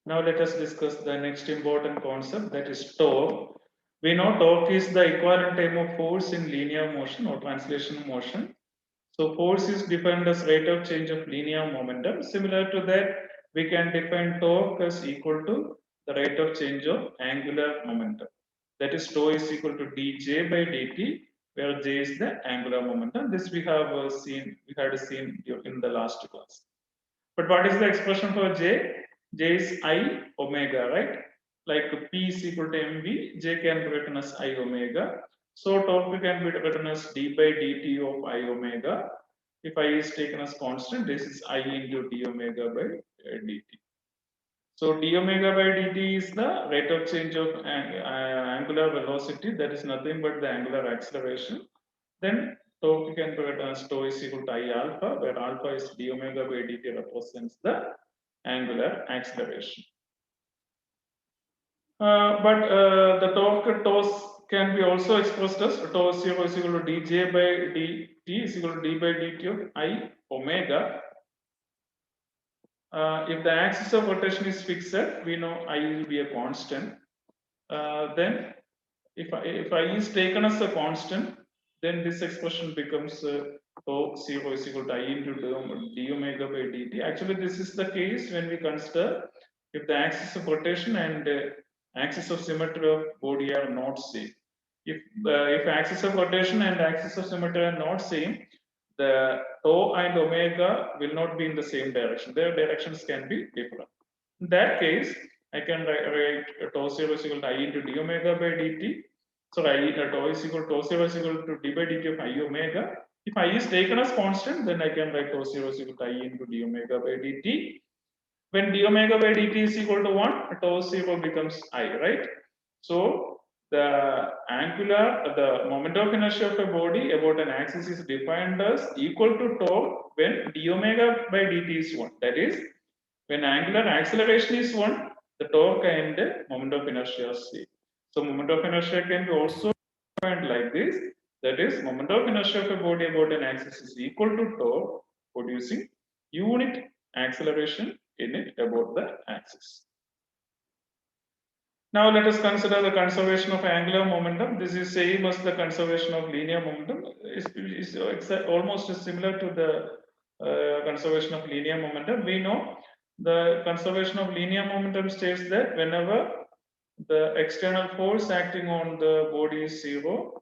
Now let us discuss the next important concept, that is torque. We know torque is the equivalent term of force in linear motion or translation motion. So force is defined as rate of change of linear momentum. Similar to that, we can define torque as equal to the rate of change of angular momentum. That is, tau is equal to dj by dt, where j is the angular momentum. This we have we had seen in the last class. But what is the expression for j? J is I omega, right? Like P is equal to mv, j can be written as I omega. So torque can be written as d by dt of I omega. If I is taken as constant, this is I into d omega by dt. So d omega by dt is the rate of change of angular velocity. That is nothing but the angular acceleration. Then torque can be written as tau is equal to I alpha, where alpha is d omega by dt represents the angular acceleration. But the torque tau can be also expressed as tau 0 is equal to dj by dt is equal to d by dt of I omega. If the axis of rotation is fixed, we know I will be a constant. Then if I is taken as a constant, then this expression becomes tau 0 is equal to I into d omega by dt. Actually, this is the case when we consider if the axis of rotation and axis of symmetry of body are not same. If axis of rotation and axis of symmetry are not same, the tau and omega will not be in the same direction. Their directions can be different. In that case, I can write tau 0 is equal to I into d omega by dt. So tau is equal to tau 0 is equal to d by dt of I omega. If I is taken as constant, then I can write tau 0 is equal to I into d omega by dt. When d omega by dt is equal to 1, tau 0 becomes I, right? So the moment of inertia of a body about an axis is defined as equal to torque when d omega by dt is 1. That is, when angular acceleration is 1, the torque and the moment of inertia are same. So moment of inertia can be also defined like this. That is, moment of inertia of a body about an axis is equal to torque producing unit acceleration in it about the axis. Now let us consider the conservation of angular momentum. This is same as the conservation of linear momentum. It's almost similar to the conservation of linear momentum. We know the conservation of linear momentum states that whenever the external force acting on the body is zero,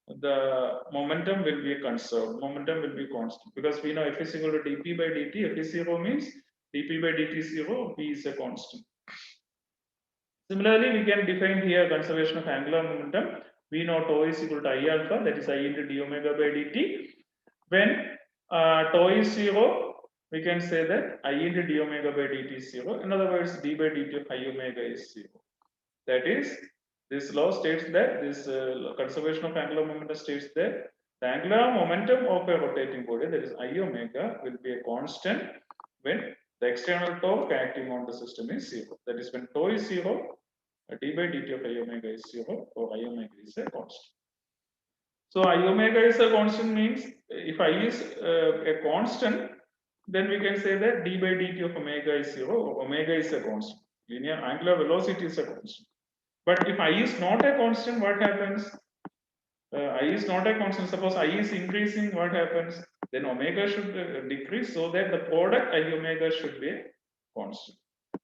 the momentum will be conserved. Momentum will be constant because we know F is equal to dp by dt. F is zero means dp by dt is zero, p is a constant. Similarly, we can define here conservation of angular momentum. We know tau is equal to I alpha, that is I into d omega by dt. When tau is zero, we can say that I into d omega by dt is zero. In other words, d by dt of I omega is zero. That is, this law states that this conservation of angular momentum states that the angular momentum of a rotating body, that is I omega, will be a constant when the external torque acting on the system is zero. That is, when tau is zero, d by dt of I omega is zero, or I omega is a constant. So I omega is a constant means if I is a constant, then we can say that d by dt of omega is zero, or omega is a constant. Linear angular velocity is a constant. But if I is not a constant, what happens? I is not a constant. Suppose I is increasing, what happens? Then omega should decrease so that the product I omega should be a constant.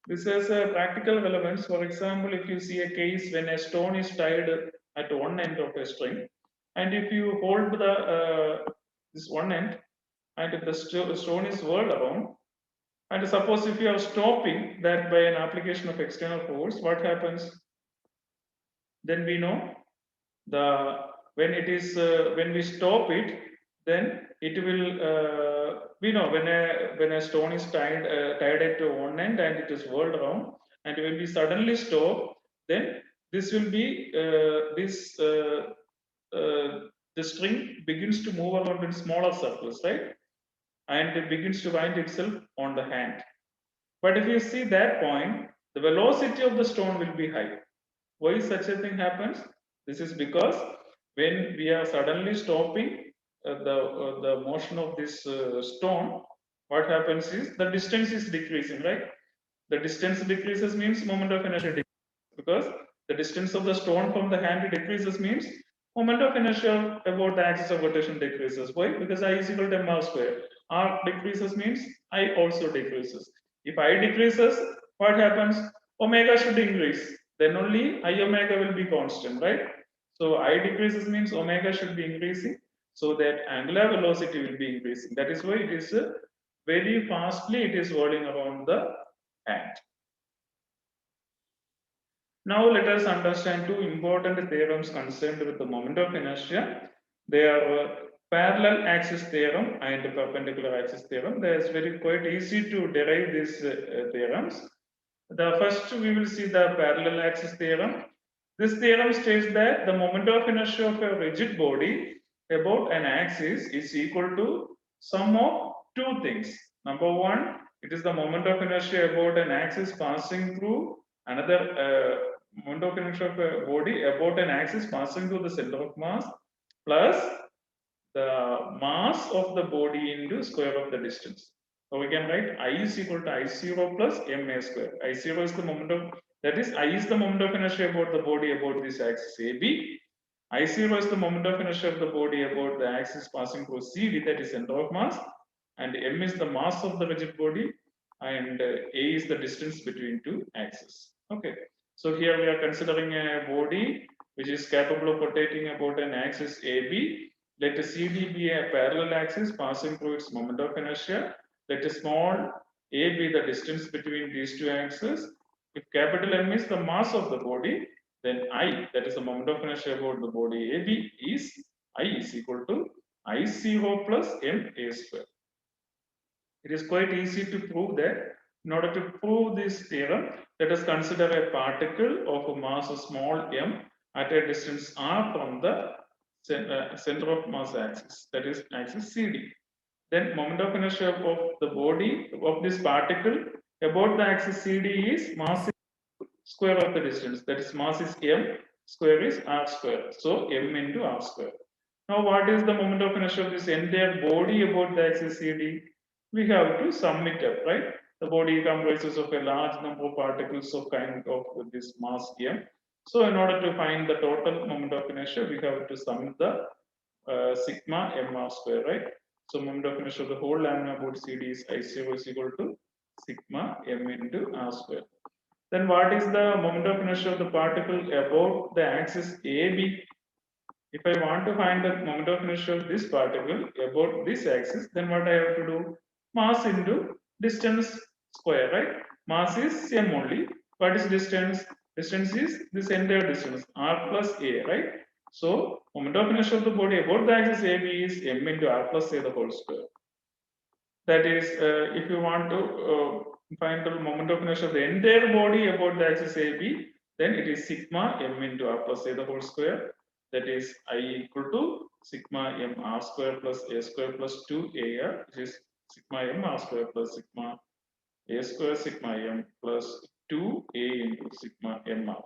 This has a practical relevance. For example, if you see a case when a stone is tied at one end of a string, and if you hold the this one end, and if the stone is whirled around, and suppose if you are stopping that by an application of external force, what happens? Then we know the when we stop it, then it will we know when a stone is tied at one end and it is whirled around, and when we suddenly stop, then this will be the string begins to move around in smaller circles, right? And it begins to wind itself on the hand. But if you see that point, the velocity of the stone will be high. Why such a thing happens? This is because when we are suddenly stopping the motion of this stone, what happens is the distance is decreasing, right? The distance decreases means moment of inertia decreases, because the distance of the stone from the hand decreases means moment of inertia about the axis of rotation decreases. Why? Because I is equal to mr square. R decreases means I also decreases. If I decreases, what happens? Omega should increase. Then only I omega will be constant, right? So I decreases means omega should be increasing, so that angular velocity will be increasing. That is why it is very fastly it is rolling around the hand. Now let us understand two important theorems concerned with the moment of inertia. They are parallel axis theorem and perpendicular axis theorem. They is very quite easy to derive these theorems. The first we will see the parallel axis theorem. This theorem states that the moment of inertia of a rigid body about an axis is equal to sum of two things. Number one, it is the moment of inertia about an axis passing through another moment of inertia of a body about an axis passing through the center of mass plus the mass of the body into square of the distance. So we can write I is equal to I0 plus ma square. I0 is the moment of, that is I is the moment of inertia about the body about this axis AB. I0 is the moment of inertia of the body about the axis passing through CD, that is center of mass, and m is the mass of the rigid body, and a is the distance between two axes. Okay, so here we are considering a body which is capable of rotating about an axis AB. Let CD be a parallel axis passing through its moment of inertia. Let a small a be the distance between these two axes. If capital M is the mass of the body, then I, that is the moment of inertia about the body AB, is I is equal to I0 plus ma square. It is quite easy to prove that. In order to prove this theorem, let us consider a particle of a mass small m at a distance r from the center of mass axis, that is axis CD. Then moment of inertia of the body of this particle about the axis CD is mass square of the distance, that is mass is m, square is r square, so m into r square. Now what is the moment of inertia of this entire body about the axis CD? We have to sum it up, right? The body comprises of a large number of particles of kind of this mass m. So in order to find the total moment of inertia, we have to sum the sigma mr square, right? So moment of inertia of the whole laminar about CD is I0 is equal to sigma m into r square. Then what is the moment of inertia of the particle about the axis AB? If I want to find the moment of inertia of this particle about this axis, then what I have to do? Mass into distance square, right? Mass is m only. What is distance? Distance is this entire distance, r plus a, right? So, moment of inertia of the body about the axis AB is m into r plus a the whole square. That is, if you want to find the moment of inertia of the entire body about the axis AB, then it is sigma m into r plus a the whole square. That is I equal to sigma m r square plus a square plus 2ar, which is sigma m r square plus sigma a square sigma m plus 2a into sigma m r.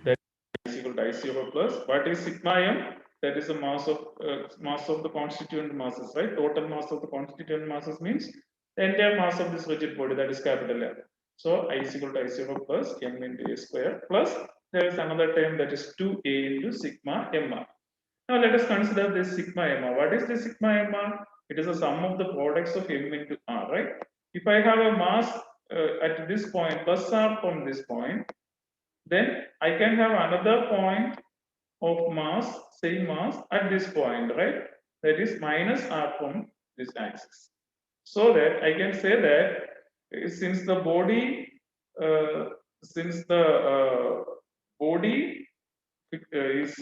That is equal to I0 plus, what is sigma m? That is the mass of the constituent masses, right? Total mass of the constituent masses means the entire mass of this rigid body, that is capital M. So I is equal to I0 plus m into a square plus there is another term that is 2a into sigma mr. Now let us consider this sigma mr. What is this sigma mr? It is the sum of the products of m into r, right? If I have a mass at this point plus r from this point, then I can have another point of mass, same mass at this point, right? That is minus r from this axis. So that I can say that since the body, body is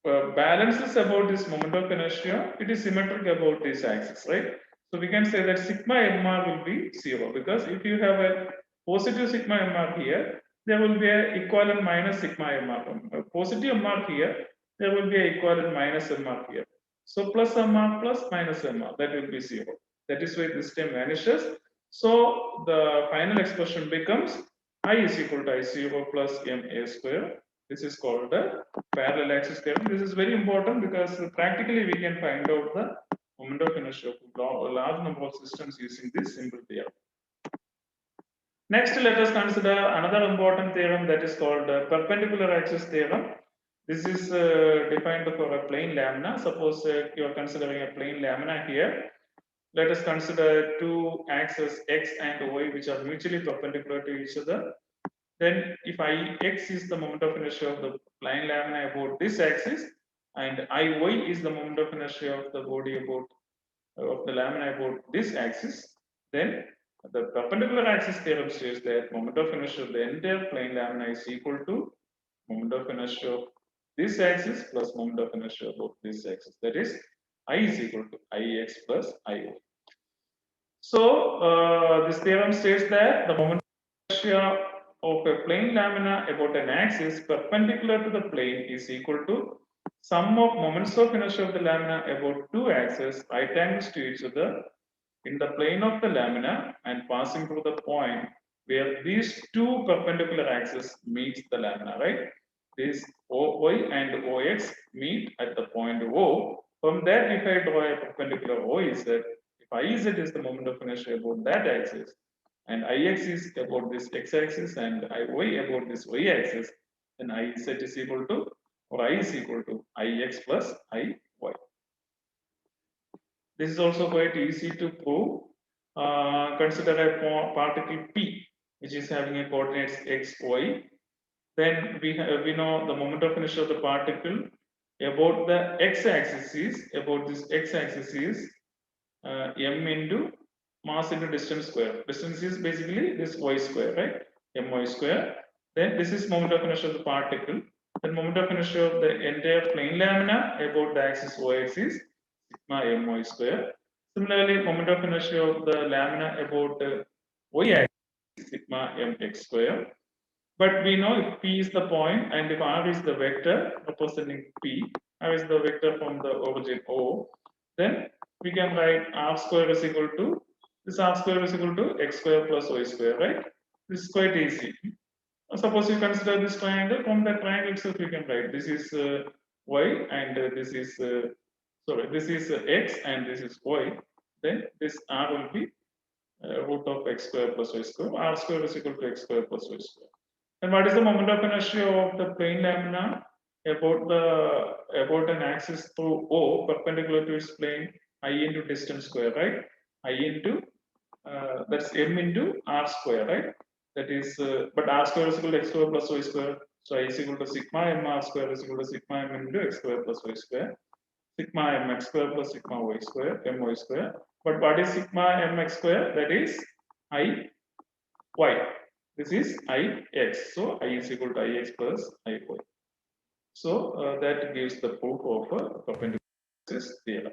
balances about this moment of inertia, it is symmetric about this axis, right? So we can say that sigma mr will be 0, because if you have a positive sigma mr here, there will be a equivalent minus sigma mr. Positive mr here, there will be a equivalent minus mr here. So plus mr plus minus mr, that will be 0. That is why this term vanishes. So the final expression becomes I is equal to I0 plus ma square. This is called the parallel axis theorem. This is very important because practically we can find out the moment of inertia of a large number of systems using this simple theorem. Next, let us consider another important theorem that is called perpendicular axis theorem. This is defined for a plane lamina. Suppose you are considering a plane lamina here. Let us consider two axes x and y which are mutually perpendicular to each other. Then if Ix is the moment of inertia of the plane lamina about this axis and Iy is the moment of inertia of the body about of the lamina about this axis, then the perpendicular axis theorem states that moment of inertia of the entire plane lamina is equal to moment of inertia of this axis plus moment of inertia about this axis. That is, I is equal to Ix plus Iy. So this theorem states that the moment of inertia of a plane lamina about an axis perpendicular to the plane is equal to sum of moments of inertia of the lamina about two axes right angles to each other in the plane of the lamina and passing through the point where these two perpendicular axes meets the lamina, right? These OY and OX meet at the point O. From that, if I draw a perpendicular OZ, if IZ is the moment of inertia about that axis, and Ix is about this x-axis and Iy about this y-axis, then Iz is equal to, or I is equal to Ix plus Iy. This is also quite easy to prove. Consider a particle P, which is having a coordinates x, y. Then we know the moment of inertia of the particle about the x-axis is about this x-axis is m into mass into distance square. Distance is basically this y square, right? My square. Then this is moment of inertia of the particle. Then moment of inertia of the entire plane lamina about the axis y-axis sigma my square. Similarly, moment of inertia of the lamina about y-axis sigma mx square. But we know if P is the point and if R is the vector representing P, R is the vector from the origin O, then we can write R square is equal to, this R square is equal to x square plus y square, right? This is quite easy. Suppose you consider this triangle, from that triangle itself you can write this is y and this is, sorry, this is x and this is y. Then this R will be root of x square plus y square. R square is equal to x square plus y square. And what is the moment of inertia of the plane lamina about an axis through O perpendicular to its plane I into distance square, right? I into that's m into r square, right? That is, but r square is equal to x square plus y square. So I is equal to sigma m r square is equal to sigma m into x square plus y square. Sigma m x square plus sigma y square, my square. But what is sigma m x square? That is I y. This is I x. So I is equal to I x plus I y. So that gives the proof of a perpendicular axis theorem.